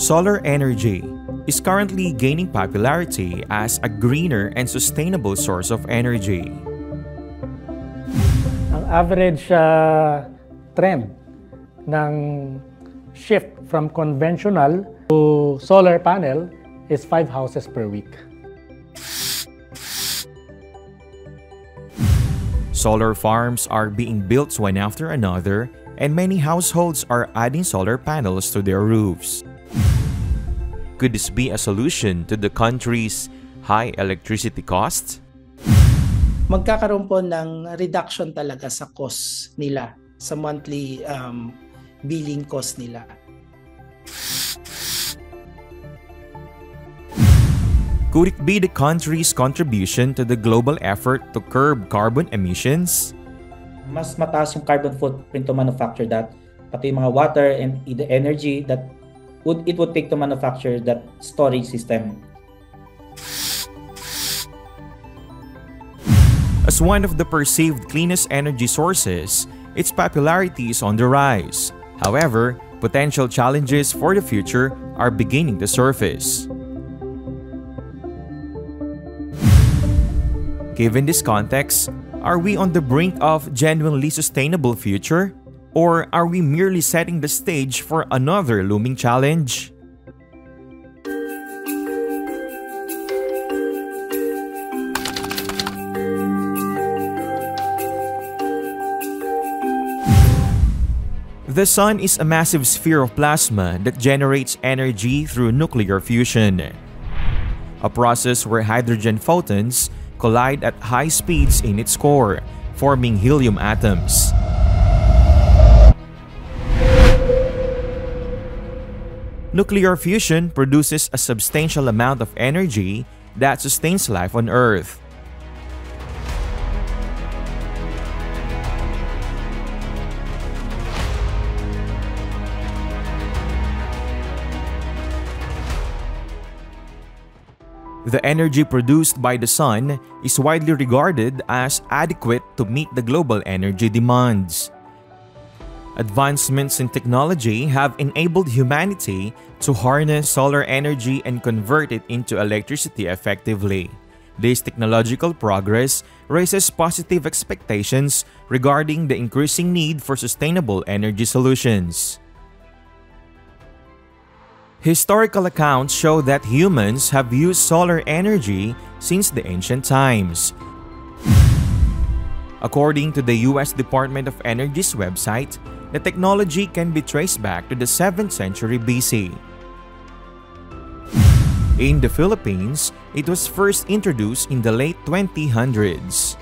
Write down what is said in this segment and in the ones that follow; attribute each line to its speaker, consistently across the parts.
Speaker 1: Solar energy is currently gaining popularity as a greener and sustainable source of energy.
Speaker 2: Ang average trend ng shift from conventional to solar panel is 5 houses per week.
Speaker 1: Solar farms are being built one after another, and many households are adding solar panels to their roofs. Could this be a solution to the country's high electricity costs?
Speaker 3: Magkakaroon po ng reduction talaga sa cost nila, sa monthly billing cost nila.
Speaker 1: Could it be the country's contribution to the global effort to curb carbon emissions?
Speaker 4: Mas mataas yung carbon footprint to manufacture that, pati yung mga water and the energy that it would take to manufacture that storage system.
Speaker 1: As one of the perceived cleanest energy sources, its popularity is on the rise. However, potential challenges for the future are beginning to surface. Given this context, are we on the brink of genuinely sustainable future? Or are we merely setting the stage for another looming challenge? The sun is a massive sphere of plasma that generates energy through nuclear fusion, a process where hydrogen photons collide at high speeds in its core, forming helium atoms. Nuclear fusion produces a substantial amount of energy that sustains life on Earth. The energy produced by the sun is widely regarded as adequate to meet the global energy demands. Advancements in technology have enabled humanity to harness solar energy and convert it into electricity effectively. This technological progress raises positive expectations regarding the increasing need for sustainable energy solutions. Historical accounts show that humans have used solar energy since the ancient times. According to the U.S. Department of Energy's website, the technology can be traced back to the 7th century BC. In the Philippines, it was first introduced in the late 2000s.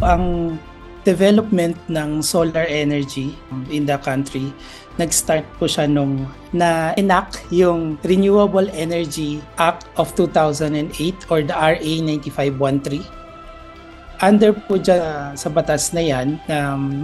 Speaker 3: Ang development ng solar energy in the country, nag-start po siya nung na-enact yung Renewable Energy Act of 2008 or the RA 9513. Under po dyan sa batas na yan,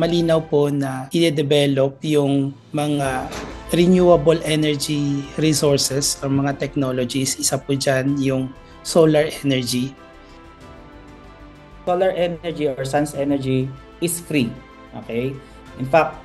Speaker 3: malinaw po na i-develop yung mga renewable energy resources or mga technologies. Isa po dyan yung solar energy.
Speaker 4: Solar energy or sun's energy is free. Okay? In fact,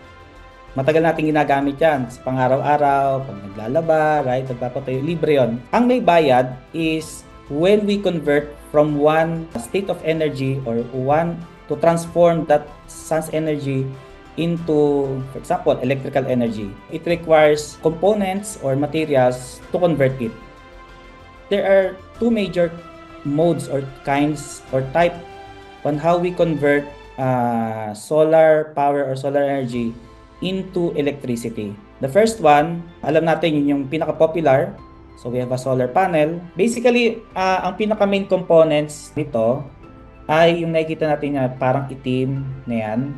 Speaker 4: matagal natin ginagamit yan sa pang-araw-araw, pag naglalaba, right? Nagpapatayo, libre yun. Ang may bayad is when we convert from one state of energy or one to transform that sun's energy into, for example, electrical energy. It requires components or materials to convert it. There are two major modes or kinds or type on how we convert solar power or solar energy into electricity. The first one, alam natin yun yung pinaka-popular. So we have a solar panel. Basically, ang pinaka-main components nito ay yung nakikita natin na parang itim na yan.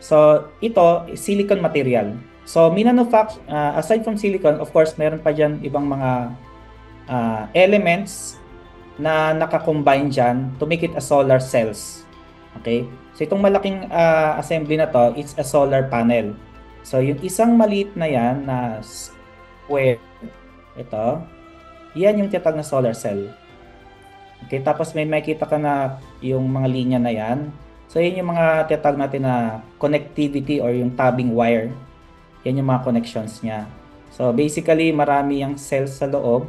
Speaker 4: So ito, silicon material. So aside from silicon, of course, meron pa dyan ibang mga elements na nakakombine dyan to make it a solar cells. Okay? So itong malaking assembly na to, it's a solar panel. So yung isang maliit na yan na square, ito, yan yung tinatawag na solar cell. Okay, tapos may makita ka na yung mga linya na yan. So yan yung mga tinatawag natin na connectivity or yung tabbing wire. Yan yung mga connections niya. So basically, marami yung cells sa loob.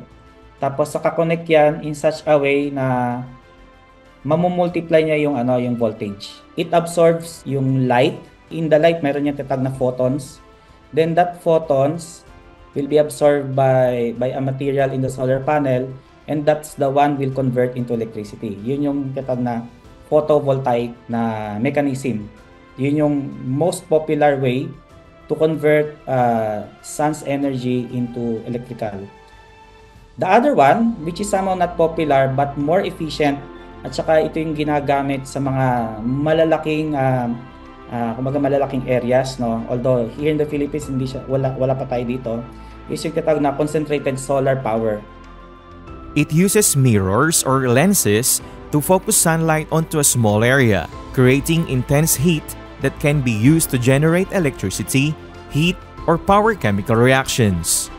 Speaker 4: Tapos naka-connect yan in such a way na mamumultiply niya yung yung voltage. It absorbs yung light. In the light, meron yung tinatawag na photons. Then that photons will be absorbed by a material in the solar panel, and that's the one will convert into electricity. Yun yung tinatawag na photovoltaic na mechanism. Yun yung most popular way to convert sun's energy into electrical. The other one, which is somehow not popular but more efficient, at saka ito yung ginagamit sa mga malalaking malalaking areas, no? Although here in the Philippines hindi siya, wala pa tayo dito, is yung tinatawag na concentrated solar power.
Speaker 1: It uses mirrors or lenses to focus sunlight onto a small area, creating intense heat that can be used to generate electricity, heat, or power chemical reactions.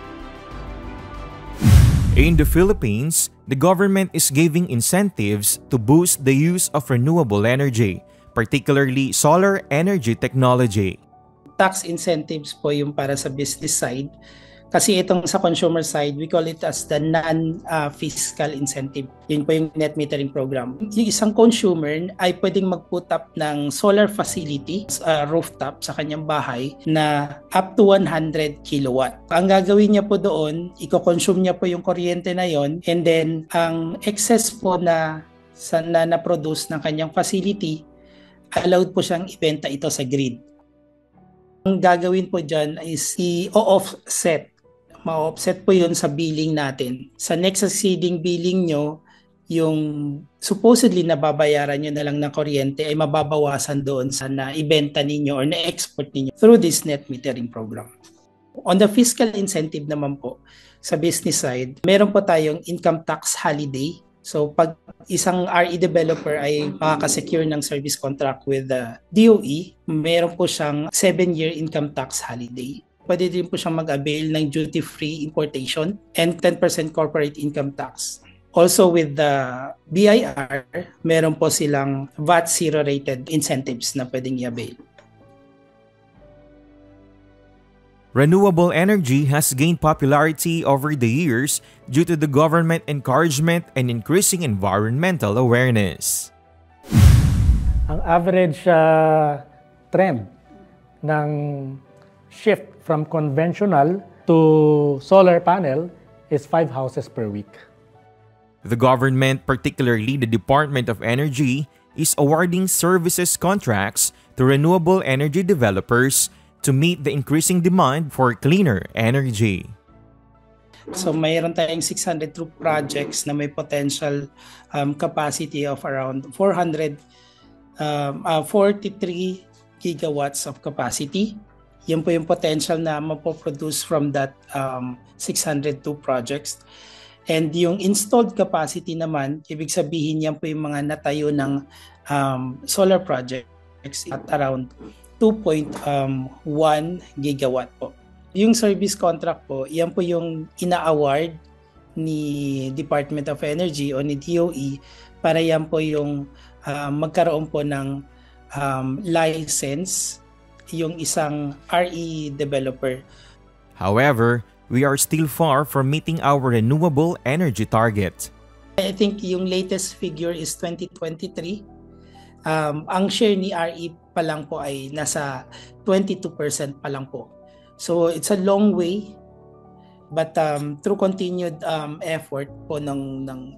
Speaker 1: In the Philippines, the government is giving incentives to boost the use of renewable energy, particularly solar energy technology.
Speaker 3: Tax incentives po yung para sa business side. Kasi itong sa consumer side, we call it as the non-fiscal incentive. Yun po yung net metering program. Yung isang consumer ay pwedeng mag-put up ng solar facility, rooftop sa kanyang bahay na up to 100 kilowatt. Ang gagawin niya po doon, i-consume niya po yung kuryente na yon, and then ang excess po na na-produce ng kanyang facility, allowed po siyang ibenta ito sa grid. Ang gagawin po dyan is i-offset. Ma-offset po yun sa billing natin. Sa next succeeding billing nyo, yung supposedly nababayaran nyo na lang ng kuryente ay mababawasan doon sa na-ibenta ninyo or na-export ninyo through this net metering program. On the fiscal incentive naman po, sa business side, meron po tayong income tax holiday. So pag isang RE developer ay makakasecure ng service contract with the DOE, meron po siyang 7-year income tax holiday. Pwede din po siyang mag-avail ng duty-free importation and 10% corporate income tax. Also with the BIR, meron po silang VAT zero-rated incentives na pwedeng i-avail.
Speaker 1: Renewable energy has gained popularity over the years due to the government encouragement and increasing environmental awareness.
Speaker 2: Ang average trend ng shift from conventional to solar panel is 5 houses per week.
Speaker 1: The government, particularly the Department of Energy, is awarding services contracts to renewable energy developers to meet the increasing demand for cleaner energy.
Speaker 3: So mayroon tayong 602 projects na may potential capacity of around 43 gigawatts of capacity. Yan po yung potential na mapoproduce from that 602 projects. And yung installed capacity naman, ibig sabihin yan po yung mga natayo ng solar projects at around 2.1 gigawatt po. Yung service contract po, yan po yung ina-award ni Department of Energy o ni DOE para yan po yung magkaroon po ng license yung isang RE developer.
Speaker 1: However, we are still far from meeting our renewable energy target.
Speaker 3: I think yung latest figure is 2023. Ang share ni RE pa lang po ay nasa 22% pa lang po. So it's a long way, but through continued effort po ng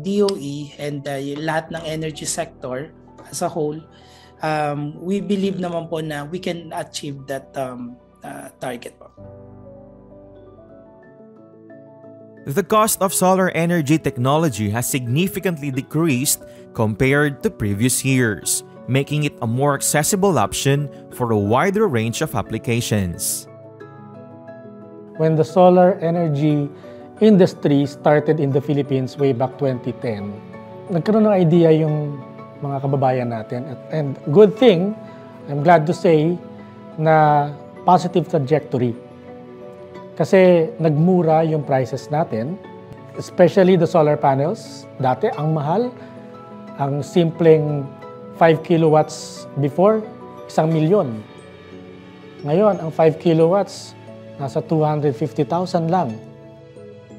Speaker 3: DOE and lahat ng energy sector as a whole, we believe naman po na we can achieve that target po.
Speaker 1: The cost of solar energy technology has significantly decreased compared to previous years, making it a more accessible option for a wider range of applications.
Speaker 2: When the solar energy industry started in the Philippines way back 2010, nagkaroon ng idea yung mga kababayan natin. And good thing, I'm glad to say, na positive trajectory. Kasi nagmura yung prices natin, especially the solar panels. Dati, ang mahal, ang simpleng 5 kilowatts before, 1 milyon. Ngayon, ang 5 kilowatts, nasa 250,000 lang.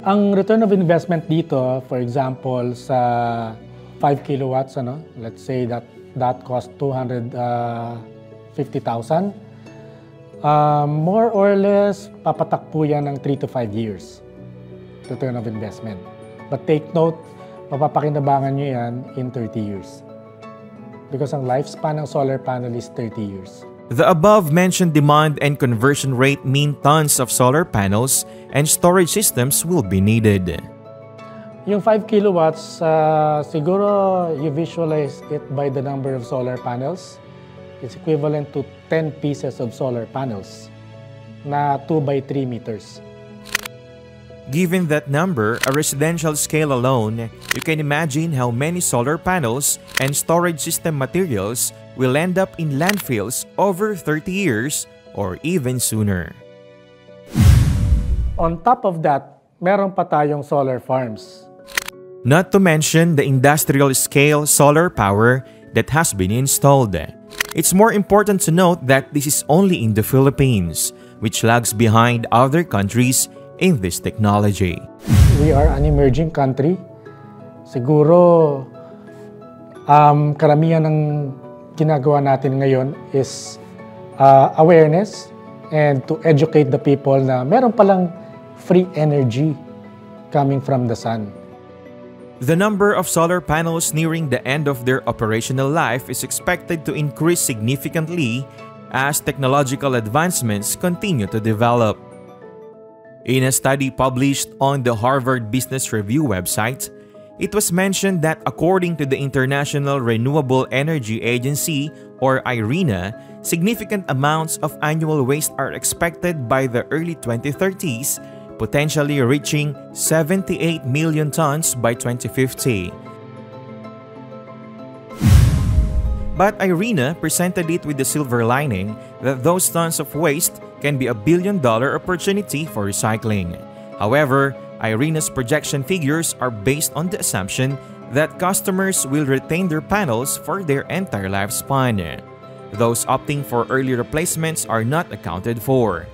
Speaker 2: Ang return of investment dito, for example, sa 5 kilowatts, let's say that cost 250,000. More or less, papatakbo yan ng 3 to 5 years return of investment. But take note, mapapakinabangan nyo yan in 30 years. Because ang lifespan ng solar panel is 30 years.
Speaker 1: The above-mentioned demand and conversion rate mean tons of solar panels and storage systems will be needed.
Speaker 2: Yung 5 kilowatts, siguro you visualize it by the number of solar panels. It's equivalent to 10 pieces of solar panels na 2 by 3 meters.
Speaker 1: Given that number, a residential scale alone, you can imagine how many solar panels and storage system materials will end up in landfills over 30 years or even sooner.
Speaker 2: On top of that, meron pa tayong solar farms.
Speaker 1: Not to mention the industrial-scale solar power that has been installed. It's more important to note that this is only in the Philippines, which lags behind other countries in this technology.
Speaker 2: We are an emerging country. Siguro, karamihan ng ginagawa natin ngayon is awareness and to educate the people na meron palang free energy coming from the sun.
Speaker 1: The number of solar panels nearing the end of their operational life is expected to increase significantly as technological advancements continue to develop. In a study published on the Harvard Business Review website, it was mentioned that according to the International Renewable Energy Agency, or IRENA, significant amounts of annual waste are expected by the early 2030s, potentially reaching 78 million tons by 2050. But IRENA presented it with the silver lining that those tons of waste can be a billion-dollar opportunity for recycling. However, IRENA's projection figures are based on the assumption that customers will retain their panels for their entire lifespan. Those opting for early replacements are not accounted for.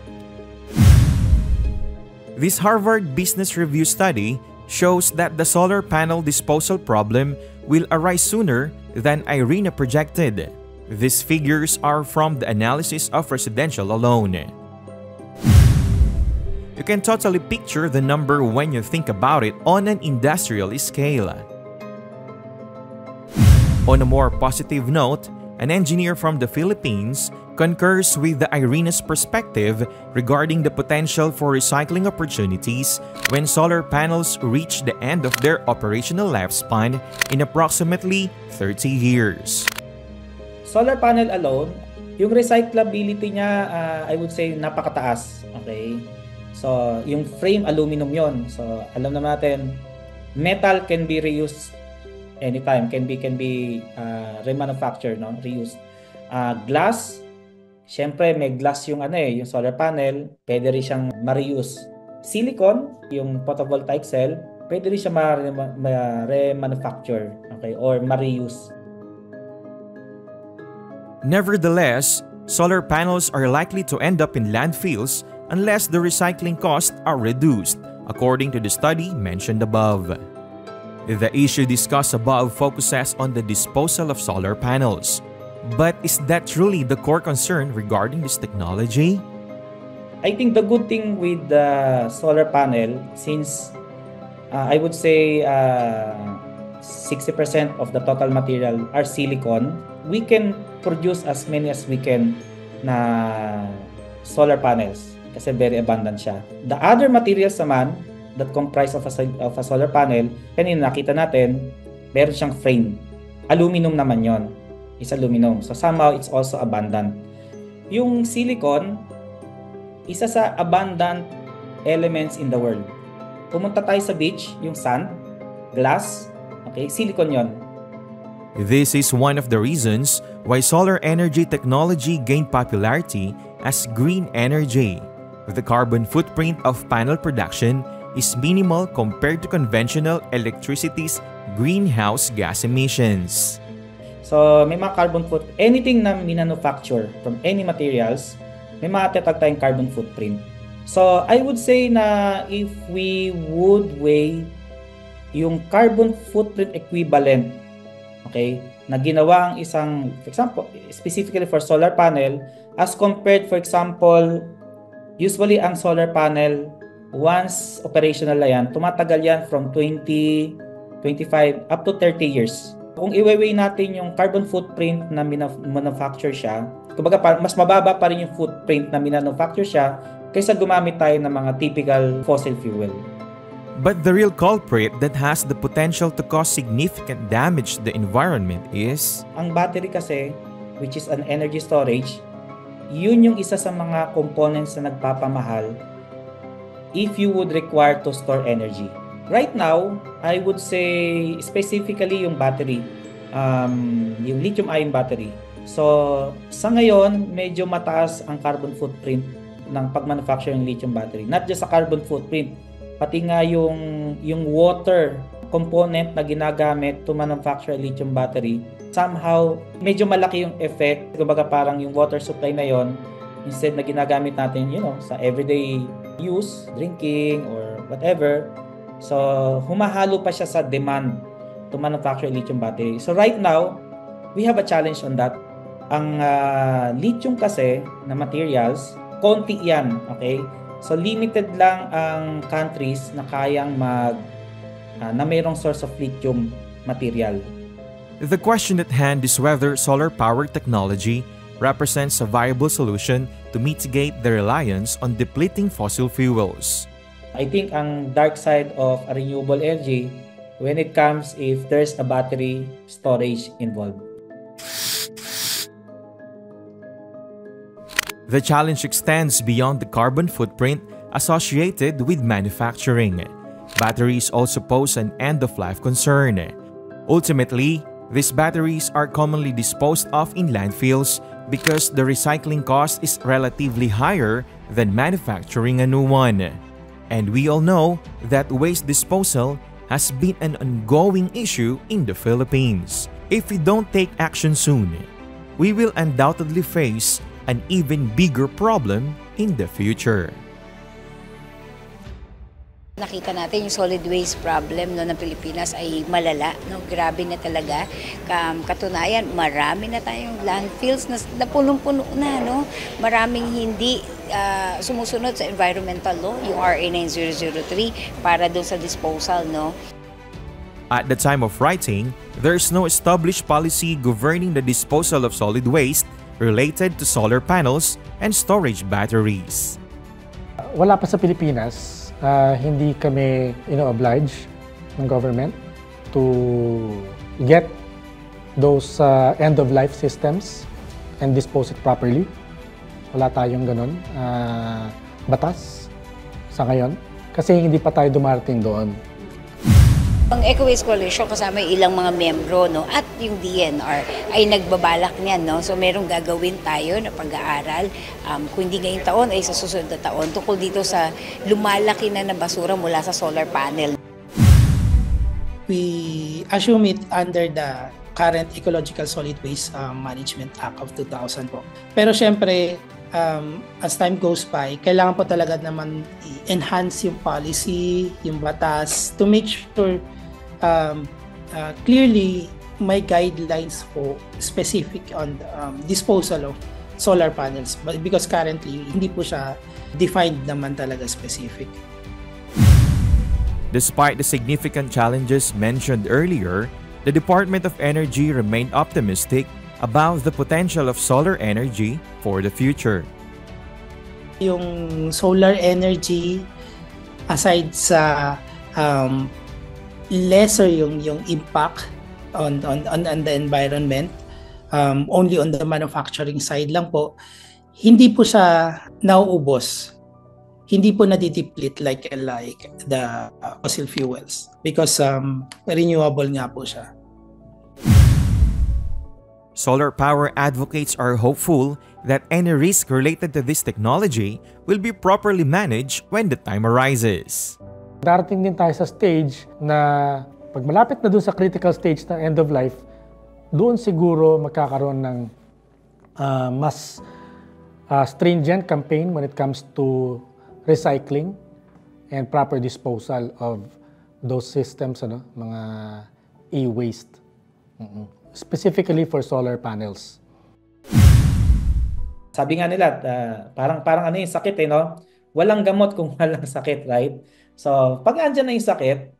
Speaker 1: This Harvard Business Review study shows that the solar panel disposal problem will arise sooner than IRENA projected. These figures are from the analysis of residential alone. You can totally picture the number when you think about it on an industrial scale. On a more positive note, an engineer from the Philippines concurs with the IRENA's perspective regarding the potential for recycling opportunities when solar panels reach the end of their operational lifespan in approximately 30 years.
Speaker 4: Solar panel alone, yung recyclability niya, I would say napakataas. Okay? So, yung frame, aluminum yon. So, alam naman natin, metal can be reused anytime, can be remanufactured, no? Reused. Glass, syempre may glass yung yung solar panel, pwede rin siyang ma-reuse. Silicon, yung photovoltaic cell, pwede rin siya ma-remanufacture, okay, or ma-reuse.
Speaker 1: Nevertheless, solar panels are likely to end up in landfills unless the recycling costs are reduced, according to the study mentioned above. The issue discussed above focuses on the disposal of solar panels. But is that truly the core concern regarding this technology?
Speaker 4: I think the good thing with the solar panel, since I would say 60% of the total material are silicon, we can produce as many as we can na solar panels kasi very abundant siya. The other materials naman that comprise of a solar panel, kanina nakita natin, meron siyang frame. Aluminum naman yon. Is aluminum. So somehow it's also abundant. Yung silicon, isa sa abundant elements in the world. Pumunta tayo sa beach, yung sand, glass, okay, silicon yon.
Speaker 1: This is one of the reasons why solar energy technology gained popularity as green energy. The carbon footprint of panel production is minimal compared to conventional electricity's greenhouse gas emissions.
Speaker 4: So, may mga carbon footprint. Anything na minanufacture from any materials, may matatag tayong carbon footprint. So, I would say na if we would weigh yung carbon footprint equivalent, okay, na ginawa ang isang, for example, specifically for solar panel, as compared, for example, usually ang solar panel, once operational na yan, tumatagal yan from 20, 25, up to 30 years. Kung i-weigh natin yung carbon footprint na manufacture siya, kumbaga mas mababa pa rin yung footprint na manufacture siya kaysa gumamit tayo ng mga typical fossil fuel.
Speaker 1: But the real culprit that has the potential to cause significant damage to the environment is...
Speaker 4: Ang battery kasi, which is an energy storage, yun yung isa sa mga components na nagpapamahal if you would require to store energy. Right now, I would say specifically yung battery, yung lithium-ion battery. So, sa ngayon, medyo mataas ang carbon footprint ng pag-manufacture ng lithium battery. Not just sa carbon footprint, pati nga yung water component na ginagamit to manufacture lithium battery, somehow medyo malaki yung effect. Kumbaga parang yung water supply na yon, instead na ginagamit natin, sa everyday use, drinking or whatever, so humahalo pa siya sa demand to manufacture lithium battery. So right now, we have a challenge on that. Ang lithium kasi na materials, konti yan, okay? So limited lang ang countries na kayang na mayroong source of lithium material.
Speaker 1: The question at hand is whether solar power technology represents a viable solution to mitigate the reliance on depleting fossil fuels.
Speaker 4: I think ang dark side of a renewable energy when it comes if there's a battery storage involved.
Speaker 1: The challenge extends beyond the carbon footprint associated with manufacturing. Batteries also pose an end-of-life concern. Ultimately, these batteries are commonly disposed of in landfills because the recycling cost is relatively higher than manufacturing a new one. And we all know that waste disposal has been an ongoing issue in the Philippines. If we don't take action soon, we will undoubtedly face an even bigger problem in the future.
Speaker 5: Nakita natin yung solid waste problem ng Pilipinas ay malala, grabe na talaga. Katunayan, marami na tayong landfills na punong-puno na, Maraming hindi sumusunod sa environmental law, yung RA 9003 para doon sa disposal,
Speaker 1: At the time of writing, there's no established policy governing the disposal of solid waste related to solar panels and storage batteries.
Speaker 2: Wala pa sa Pilipinas, hindi kami obliged ng government to get those end-of-life systems and dispose it properly. Wala tayong ganun batas sa ngayon kasi hindi pa tayo dumarating doon.
Speaker 5: Ang Eco Waste Coalition kasama yung ilang mga membro at yung DNR ay nagbabalak niyan. So merong gagawin tayo na pag-aaral kung hindi ngayong taon ay sa susunod na taon tungkol dito sa lumalaki na basura mula sa solar panel.
Speaker 3: We assume it under the current Ecological Solid Waste Management Act of 2000 po. Pero syempre, as time goes by, kailangan po talaga naman i-enhance yung policy, yung batas to make sure clearly may guidelines po specific on disposal of solar panels because currently hindi po siya defined naman talaga specific.
Speaker 1: Despite the significant challenges mentioned earlier, the Department of Energy remained optimistic about the potential of solar energy for the future.
Speaker 3: Yung solar energy, aside sa lesser yung impact on the environment, only on the manufacturing side lang po, hindi po siya nauubos. Hindi po nadideplete like the fossil fuels because renewable nga po siya.
Speaker 1: Solar power advocates are hopeful that any risk related to this technology will be properly managed when the time arises.
Speaker 2: Darating din tayo sa stage na pag malapit na dun sa critical stage ng end of life, doon siguro magkakaroon ng mas stringent campaign when it comes to recycling and proper disposal of those systems, mga e-waste. Specifically for solar panels.
Speaker 4: Sabi nga nila, parang ano yung sakit no? Walang gamot kung walang sakit, right? So, pag andyan na yung sakit,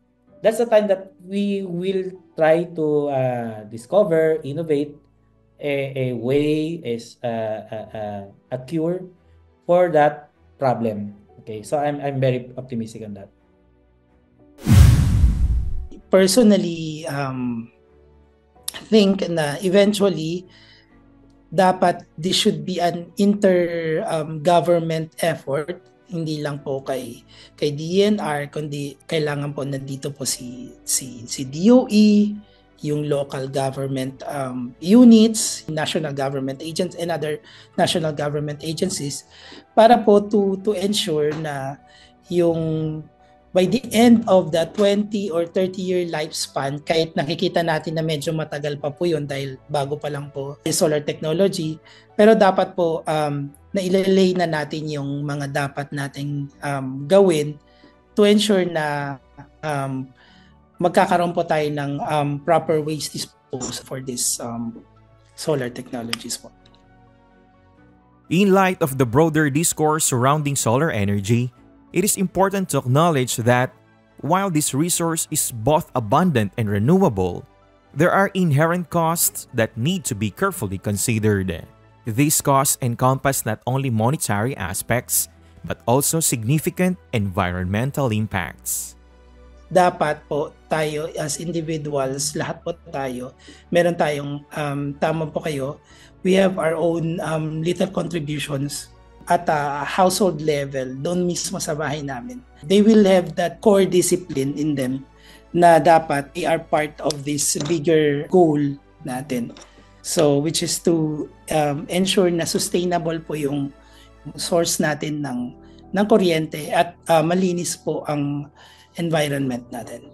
Speaker 4: that's the time that we will try to discover, innovate a way, a cure for that problem. Okay, so I'm very optimistic on that.
Speaker 3: Personally, think na eventually dapat this should be an inter-government effort, hindi lang po kay DNR, kundi kailangan po nandito po si DOE, yung local government units, national government agents, and other national government agencies para po to ensure na yung by the end of the 20 or 30-year lifespan, kahit nakikita natin na medyo matagal pa po yun dahil bago pa lang po yung solar technology, pero dapat po nailelay na natin yung mga dapat nating gawin to ensure na magkakaroon po tayo ng proper waste disposal for this solar technologies po.
Speaker 1: In light of the broader discourse surrounding solar energy, it is important to acknowledge that while this resource is both abundant and renewable, there are inherent costs that need to be carefully considered. These costs encompass not only monetary aspects, but also significant environmental impacts.
Speaker 3: Dapat po tayo as individuals, lahat po tayo, meron tayong, tama po kayo, we have our own little contributions at a household level, doon mismo sa bahay namin. They will have that core discipline in them na dapat they are part of this bigger goal natin. So, which is to ensure na sustainable po yung source natin ng kuryente at malinis po ang environment natin.